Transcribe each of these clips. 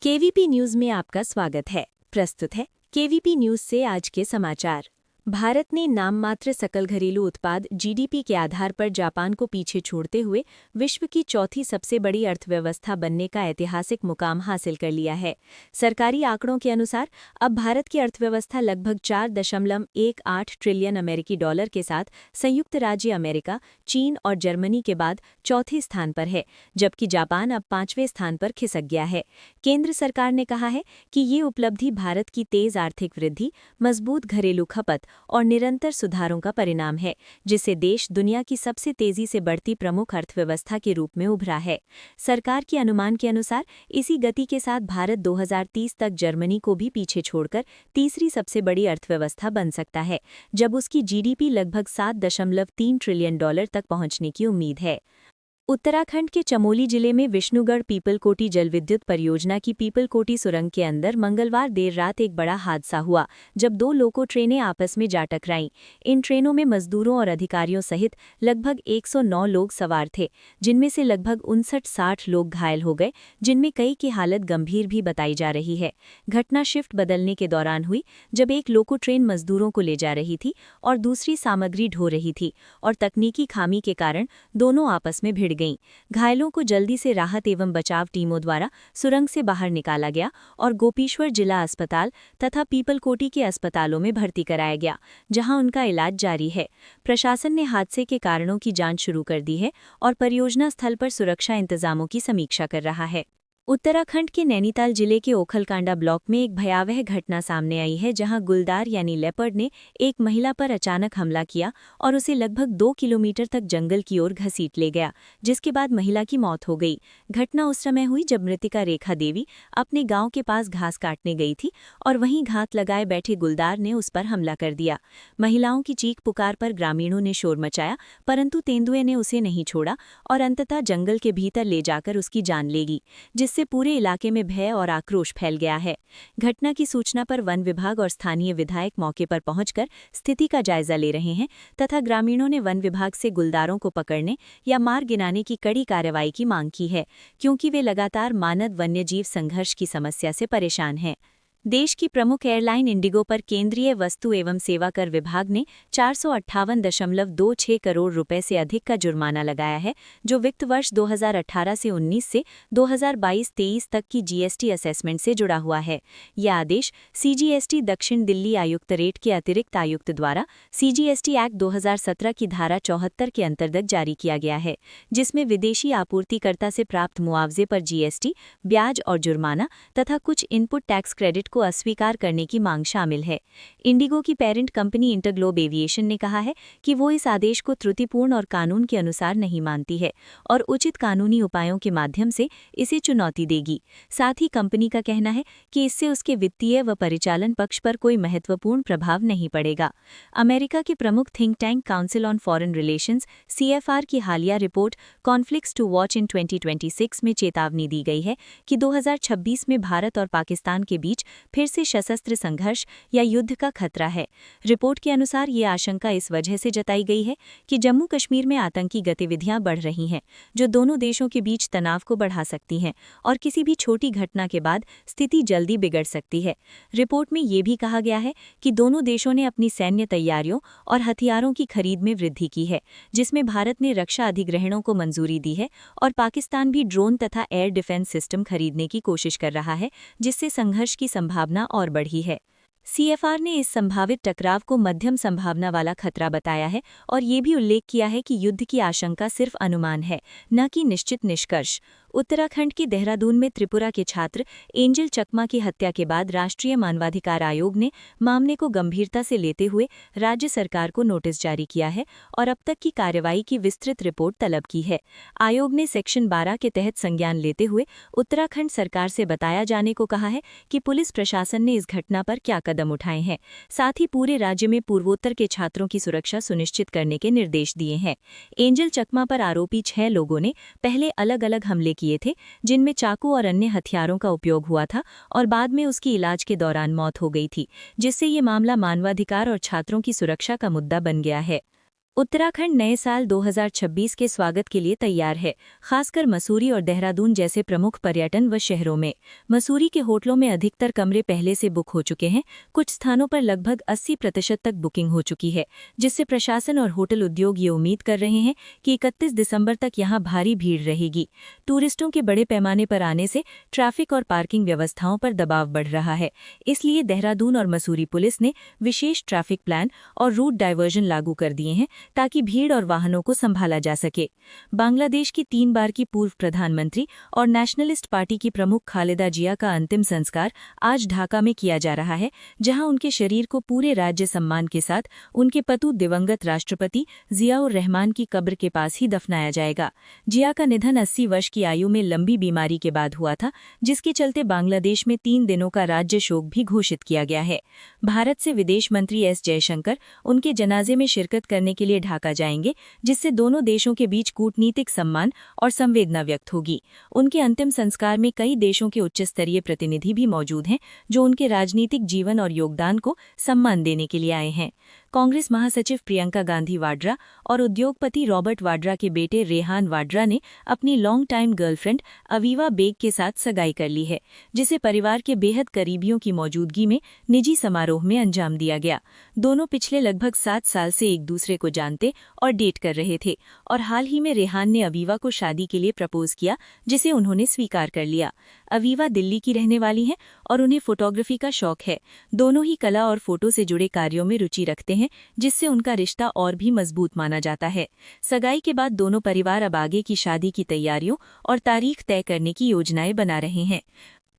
KVP news में आपका स्वागत है। प्रस्तुत है केवीपी न्यूज से आज के समाचार। भारत ने नाममात्र सकल घरेलू उत्पाद जीडीपी के आधार पर जापान को पीछे छोड़ते हुए विश्व की चौथी सबसे बड़ी अर्थव्यवस्था बनने का ऐतिहासिक मुकाम हासिल कर लिया है। सरकारी आंकड़ों के अनुसार अब भारत की अर्थव्यवस्था लगभग 4.18 ट्रिलियन अमेरिकी डॉलर के साथ संयुक्त राज्य अमेरिका, चीन और जर्मनी के बाद चौथे स्थान पर है, जबकि जापान अब 5वें स्थान पर खिसक गया है। केंद्र सरकार ने कहा है कि ये उपलब्धि भारत की तेज आर्थिक वृद्धि, मजबूत घरेलू खपत और निरंतर सुधारों का परिणाम है, जिससे देश दुनिया की सबसे तेजी से बढ़ती प्रमुख अर्थव्यवस्था के रूप में उभरा है। सरकार के अनुमान के अनुसार इसी गति के साथ भारत 2030 तक जर्मनी को भी पीछे छोड़कर तीसरी सबसे बड़ी अर्थव्यवस्था बन सकता है, जब उसकी जीडीपी लगभग 7.3 ट्रिलियन डॉलर तक पहुंचने की उम्मीद है। उत्तराखंड के चमोली जिले में विष्णुगढ़ पीपलकोटी जलविद्युत परियोजना की पीपलकोटी सुरंग के अंदर मंगलवार देर रात एक बड़ा हादसा हुआ, जब दो लोको ट्रेनें आपस में जा टकराईं। इन ट्रेनों में मजदूरों और अधिकारियों सहित लगभग 109 लोग सवार थे, जिनमें से लगभग 59-60 लोग घायल हो गए, जिनमें कई की हालत गंभीर भी बताई जा रही है। घटना शिफ्ट बदलने के दौरान हुई, जब एक लोको ट्रेन मजदूरों को ले जा रही थी और दूसरी सामग्री ढो रही थी, और तकनीकी खामी के कारण दोनों आपस में भिड़ गईं। घायलों को जल्दी से राहत एवं बचाव टीमों द्वारा सुरंग से बाहर निकाला गया और गोपेश्वर जिला अस्पताल तथा पीपलकोटी के अस्पतालों में भर्ती कराया गया, जहां उनका इलाज जारी है। प्रशासन ने हादसे के कारणों की जांच शुरू कर दी है और परियोजना स्थल पर सुरक्षा इंतजामों की समीक्षा कर रहा है। उत्तराखंड के नैनीताल जिले के ओखलकांडा ब्लॉक में एक भयावह घटना सामने आई है, जहां गुलदार यानी लेपर्ड ने एक महिला पर अचानक हमला किया और उसे लगभग 2 किलोमीटर तक जंगल की ओर घसीट ले गया, जिसके बाद महिला की मौत हो गई। घटना उस समय हुई जब मृतिका रेखा देवी अपने गांव के पास घास काटने गई थी और वहीं घात लगाए बैठे गुलदार ने उस पर हमला कर दिया। महिलाओं की चीख पुकार पर ग्रामीणों ने शोर मचाया, परंतु तेंदुए ने उसे नहीं छोड़ा और अंततः जंगल के भीतर ले जाकर उसकी जान ले ली, जिससे पूरे इलाके में भय और आक्रोश फैल गया है। घटना की सूचना पर वन विभाग और स्थानीय विधायक मौके पर पहुंचकर स्थिति का जायजा ले रहे हैं तथा ग्रामीणों ने वन विभाग से गुलदारों को पकड़ने या मार गिराने की कड़ी कार्रवाई की मांग की है, क्योंकि वे लगातार मानव वन्यजीव संघर्ष की समस्या से परेशान हैं। देश की प्रमुख एयरलाइन इंडिगो पर केंद्रीय वस्तु एवं सेवा कर विभाग ने 458.26 करोड़ रुपए से अधिक का जुर्माना लगाया है, जो वित्त वर्ष 2018 से 19 से 2022-23 तक की जीएसटी असेसमेंट से जुड़ा हुआ है। यह आदेश सीजीएसटी दक्षिण दिल्ली आयुक्तरेट के अतिरिक्त आयुक्त द्वारा सीजीएसटी एक्ट 2017 की धारा 74 के अंतर्गत जारी किया गया है, जिसमें विदेशी आपूर्तिकर्ता से प्राप्त मुआवजे पर जीएसटी, ब्याज और जुर्माना तथा कुछ इनपुट टैक्स क्रेडिट को अस्वीकार करने की मांग शामिल है। इंडिगो की पेरेंट कंपनी इंटरग्लोब एविएशन ने कहा है कि वो इस आदेश को त्रुटिपूर्ण और कानून के अनुसार नहीं मानती है और उचित कानूनी उपायों के माध्यम से इसे चुनौती देगी। साथ ही कंपनी का कहना है कि इससे उसके वित्तीय व परिचालन पक्ष पर कोई महत्वपूर्ण प्रभाव नहीं पड़ेगा। अमेरिका के प्रमुख think tank council on foreign relations (CFR) की हालिया report conflicts to watch in 2026 में चेतावनी दी गई है कि 2026 में भारत और पाकिस्तान के बीच फिर से सशस्त्र संघर्ष या युद्ध का खतरा है। रिपोर्ट के अनुसार ये आशंका इस वजह से जताई गई है कि जम्मू कश्मीर में आतंकी गतिविधियां बढ़ रही हैं, जो दोनों देशों के बीच तनाव को बढ़ा सकती हैं और किसी भी छोटी घटना के बाद स्थिति जल्दी बिगड़ सकती है। रिपोर्ट में ये भी कहा गया है कि दोनों देशों ने अपनी सैन्य तैयारियों और हथियारों की खरीद में वृद्धि की है, जिसमें भारत ने रक्षा अधिग्रहणों को मंजूरी दी है और पाकिस्तान भी ड्रोन तथा एयर डिफेंस सिस्टम खरीदने की कोशिश कर रहा है, जिससे संघर्ष की संभावना और बढ़ी है। CFR ने इस संभावित टकराव को मध्यम संभावना वाला खतरा बताया है और ये भी उल्लेख किया है कि युद्ध की आशंका सिर्फ अनुमान है, न कि निश्चित निष्कर्ष। उत्तराखंड के देहरादून में त्रिपुरा के छात्र एंजल चकमा की हत्या के बाद राष्ट्रीय मानवाधिकार आयोग ने मामले को गंभीरता से लेते हुए राज्य सरकार को नोटिस जारी किया है और अब तक की कार्रवाई की विस्तृत रिपोर्ट तलब की है। आयोग ने सेक्शन 12 के तहत संज्ञान लेते हुए उत्तराखंड सरकार से बताया जाने को कहा है कि पुलिस प्रशासन ने इस घटना पर क्या कदम उठाए हैं। साथ ही पूरे राज्य में पूर्वोत्तर के छात्रों की सुरक्षा सुनिश्चित करने के निर्देश दिए हैं। एंजल चकमा पर आरोपी 6 लोगों ने पहले अलग अलग हमले किए थे, जिनमें चाकू और अन्य हथियारों का उपयोग हुआ था और बाद में उसकी इलाज के दौरान मौत हो गई थी, जिससे ये मामला मानवाधिकार और छात्रों की सुरक्षा का मुद्दा बन गया है। उत्तराखंड नए साल 2026 के स्वागत के लिए तैयार है, खासकर मसूरी और देहरादून जैसे प्रमुख पर्यटन व शहरों में। मसूरी के होटलों में अधिकतर कमरे पहले से बुक हो चुके हैं, कुछ स्थानों पर लगभग 80% तक बुकिंग हो चुकी है, जिससे प्रशासन और होटल उद्योग ये उम्मीद कर रहे हैं कि 31 दिसंबर तक यहां भारी भीड़ रहेगी। टूरिस्टों के बड़े पैमाने पर आने से ट्रैफिक और पार्किंग व्यवस्थाओं पर दबाव बढ़ रहा है, इसलिए देहरादून और मसूरी पुलिस ने विशेष ट्रैफिक प्लान और रूट डायवर्जन लागू कर दिए हैं ताकि भीड़ और वाहनों को संभाला जा सके। बांग्लादेश की 3 बार की पूर्व प्रधानमंत्री और नेशनलिस्ट पार्टी की प्रमुख खालिदा जिया का अंतिम संस्कार आज ढाका में किया जा रहा है, जहां उनके शरीर को पूरे राज्य सम्मान के साथ उनके पतु दिवंगत राष्ट्रपति जियाउर रहमान की कब्र के पास ही दफनाया जाएगा। जिया का निधन 80 वर्ष की आयु में लंबी बीमारी के बाद हुआ था, जिसके चलते बांग्लादेश में 3 दिनों का राज्य शोक भी घोषित किया गया है। भारत से विदेश मंत्री एस जयशंकर उनके जनाजे में शिरकत करने के लिए ढाका जाएंगे, जिससे दोनों देशों के बीच कूटनीतिक सम्मान और संवेदना व्यक्त होगी। उनके अंतिम संस्कार में कई देशों के उच्च स्तरीय प्रतिनिधि भी मौजूद हैं, जो उनके राजनीतिक जीवन और योगदान को सम्मान देने के लिए आए हैं। कांग्रेस महासचिव प्रियंका गांधी वाड्रा और उद्योगपति रॉबर्ट वाड्रा के बेटे रेहान वाड्रा ने अपनी long time girlfriend Aviva Baig के साथ सगाई कर ली है, जिसे परिवार के बेहद करीबियों की मौजूदगी में निजी समारोह में अंजाम दिया गया। दोनों पिछले लगभग 7 साल से एक दूसरे को जानते और डेट कर रहे थे, और हाल ही में रेहान ने अवीवा को शादी के लिए प्रपोज किया, जिसे उन्होंने स्वीकार कर लिया। अवीवा दिल्ली की रहने वाली हैं और उन्हें फोटोग्राफी का शौक है। दोनों ही कला और फोटो से जुड़े कार्यों में रुचि रखते हैं, जिससे उनका रिश्ता और भी मजबूत माना जाता है। सगाई के बाद दोनों परिवार अब आगे की शादी की तैयारियों और तारीख तय करने की योजनाएं बना रहे हैं।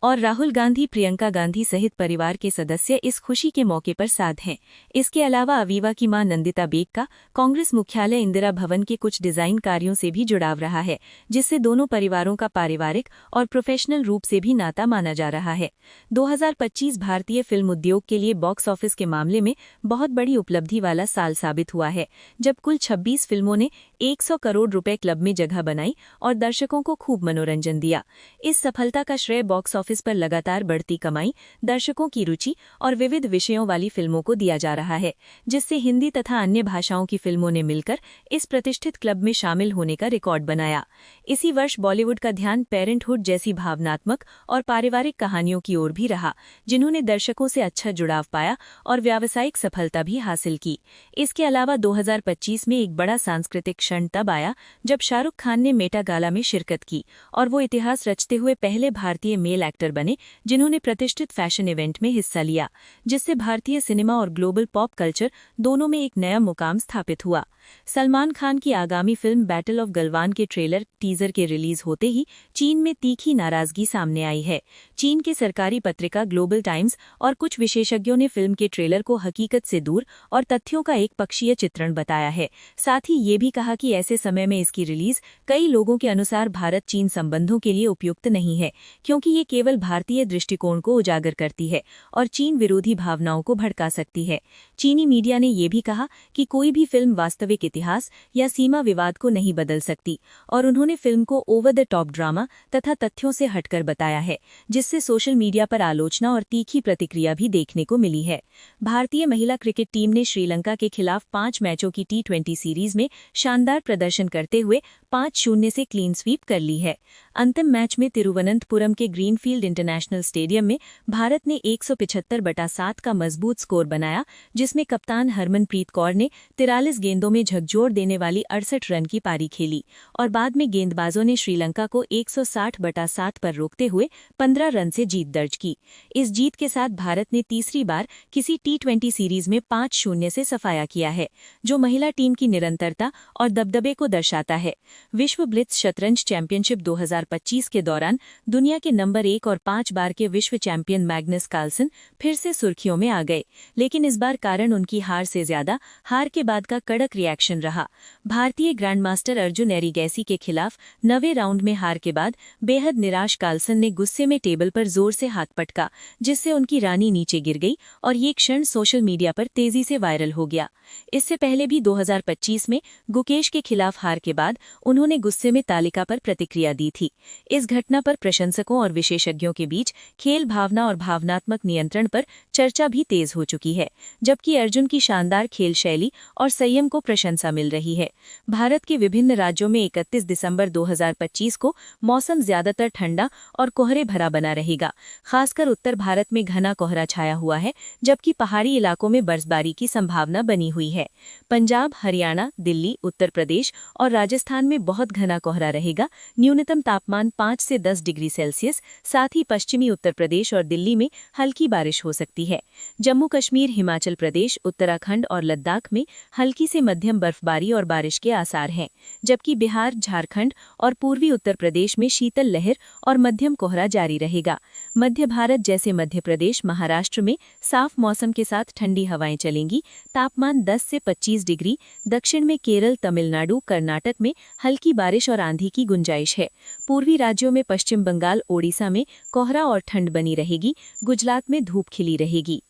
और राहुल गांधी, प्रियंका गांधी सहित परिवार के सदस्य इस खुशी के मौके पर साथ हैं। इसके अलावा अवीवा की मां नंदिता बेग का कांग्रेस मुख्यालय इंदिरा भवन के कुछ डिजाइन कार्यों से भी जुड़ाव रहा है, जिससे दोनों परिवारों का पारिवारिक और प्रोफेशनल रूप से भी नाता माना जा रहा है। 2025 भारतीय फिल्म उद्योग के लिए बॉक्स ऑफिस के मामले में बहुत बड़ी उपलब्धि वाला साल साबित हुआ है, जब कुल 26 फिल्मों ने 100 करोड़ रुपए क्लब में जगह बनाई और दर्शकों को खूब मनोरंजन दिया। इस सफलता का श्रेय बॉक्स ऑफिस पर लगातार बढ़ती कमाई, दर्शकों की रुचि और विविध विषयों वाली फिल्मों को दिया जा रहा है, जिससे हिंदी तथा अन्य भाषाओं की फिल्मों ने मिलकर इस प्रतिष्ठित क्लब में शामिल होने का रिकॉर्ड बनाया। इसी वर्ष बॉलीवुड का ध्यान पेरेंटहुड जैसी भावनात्मक और पारिवारिक कहानियों की ओर भी रहा, जिन्होंने दर्शकों से अच्छा जुड़ाव पाया और व्यावसायिक सफलता भी हासिल की। इसके अलावा 2025 में एक बड़ा सांस्कृतिक क्षण तब आया जब शाहरुख खान ने मेटा गाला में शिरकत की, और वो इतिहास रचते हुए पहले भारतीय मेल एक्टर बने जिन्होंने प्रतिष्ठित फैशन इवेंट में हिस्सा लिया, जिससे भारतीय सिनेमा और ग्लोबल पॉप कल्चर दोनों में एक नया मुकाम स्थापित हुआ। सलमान खान की आगामी फिल्म बैटल ऑफ गलवान के ट्रेलर टीजर के रिलीज होते ही चीन में तीखी नाराजगी सामने आई है। चीन की सरकारी पत्रिका ग्लोबल टाइम्स और कुछ विशेषज्ञों ने फिल्म के ट्रेलर को हकीकत से दूर और तथ्यों का एक पक्षीय चित्रण बताया है। साथ ही ये भी कहा कि ऐसे समय में इसकी रिलीज कई लोगों के अनुसार भारत चीन संबंधों के लिए उपयुक्त नहीं है, क्योंकि ये केवल भारतीय दृष्टिकोण को उजागर करती है और चीन विरोधी भावनाओं को भड़का सकती है। चीनी मीडिया ने यह भी कहा कि कोई भी फिल्म वास्तविक इतिहास या सीमा विवाद को नहीं बदल सकती, और उन्होंने फिल्म को ओवर द टॉप ड्रामा तथा तथ्यों से हटकर बताया है, जिससे सोशल मीडिया पर आलोचना और तीखी प्रतिक्रिया भी देखने को मिली है। भारतीय महिला क्रिकेट टीम ने श्रीलंका के खिलाफ 5 मैचों की T20 सीरीज में शानदार प्रदर्शन करते हुए 5-0 से क्लीन स्वीप कर ली है। अंतिम मैच में तिरुवनंतपुरम के ग्रीनफील्ड इंटरनेशनल स्टेडियम में भारत ने 175/7 का मजबूत स्कोर बनाया, जिसमें कप्तान हरमनप्रीत कौर ने 43 गेंदों में झकझोर देने वाली 68 रन की पारी खेली, और बाद में गेंदबाजों ने श्रीलंका को 160/7 पर रोकते हुए 15 रन से जीत दर्ज की। इस जीत के साथ भारत ने तीसरी बार किसी T20 सीरीज में 5-0 से सफाया किया है, जो महिला टीम की निरंतरता और दबदबे को दर्शाता है। विश्व ब्लिट्ज शतरंज चैंपियनशिप 2025 के दौरान दुनिया के नंबर 1 और 5 बार के विश्व चैंपियन मैग्नस कार्लसन फिर से सुर्खियों में आ गए, लेकिन इस बार कारण उनकी हार से ज्यादा हार के बाद का कड़क रिएक्शन रहा। भारतीय ग्रैंडमास्टर अर्जुन एरिगैसी के खिलाफ 9वें राउंड में हार के बाद बेहद निराश कार्लसन ने गुस्से में टेबल पर जोर से हाथ पटका, जिससे उनकी रानी नीचे गिर गई, और ये क्षण सोशल मीडिया पर तेजी से वायरल हो गया। इससे पहले भी 2025 में गुकेश बारिश के खिलाफ हार के बाद उन्होंने गुस्से में तालिका पर प्रतिक्रिया दी थी। इस घटना पर प्रशंसकों और विशेषज्ञों के बीच खेल भावना और भावनात्मक नियंत्रण पर चर्चा भी तेज हो चुकी है, जबकि अर्जुन की शानदार खेल शैली और संयम को प्रशंसा मिल रही है। भारत के विभिन्न राज्यों में 31 दिसंबर 2025 को मौसम ज्यादातर ठंडा और कोहरे भरा बना रहेगा। खासकर उत्तर भारत में घना कोहरा छाया हुआ है, जबकि पहाड़ी इलाकों में बर्फबारी की संभावना बनी हुई है। पंजाब, हरियाणा, दिल्ली, उत्तर प्रदेश और राजस्थान में बहुत घना कोहरा रहेगा। न्यूनतम तापमान 5 से 10 डिग्री सेल्सियस। साथ ही पश्चिमी उत्तर प्रदेश और दिल्ली में हल्की बारिश हो सकती है। जम्मू कश्मीर, हिमाचल प्रदेश, उत्तराखंड और लद्दाख में हल्की से मध्यम बर्फबारी और बारिश के आसार हैं, जबकि बिहार, झारखंड और पूर्वी उत्तर प्रदेश में शीतल लहर और मध्यम कोहरा जारी रहेगा। मध्य भारत जैसे मध्य प्रदेश, महाराष्ट्र में साफ मौसम के साथ ठंडी हवाएं चलेंगी। तापमान 10 से 25 डिग्री। दक्षिण में केरल, तमिलनाडु, कर्नाटक में हल्की बारिश और आंधी की गुंजाइश है। पूर्वी राज्यों में पश्चिम बंगाल, ओडिशा में कोहरा और ठंड बनी रहेगी। गुजरात में धूप खिली रहेगी।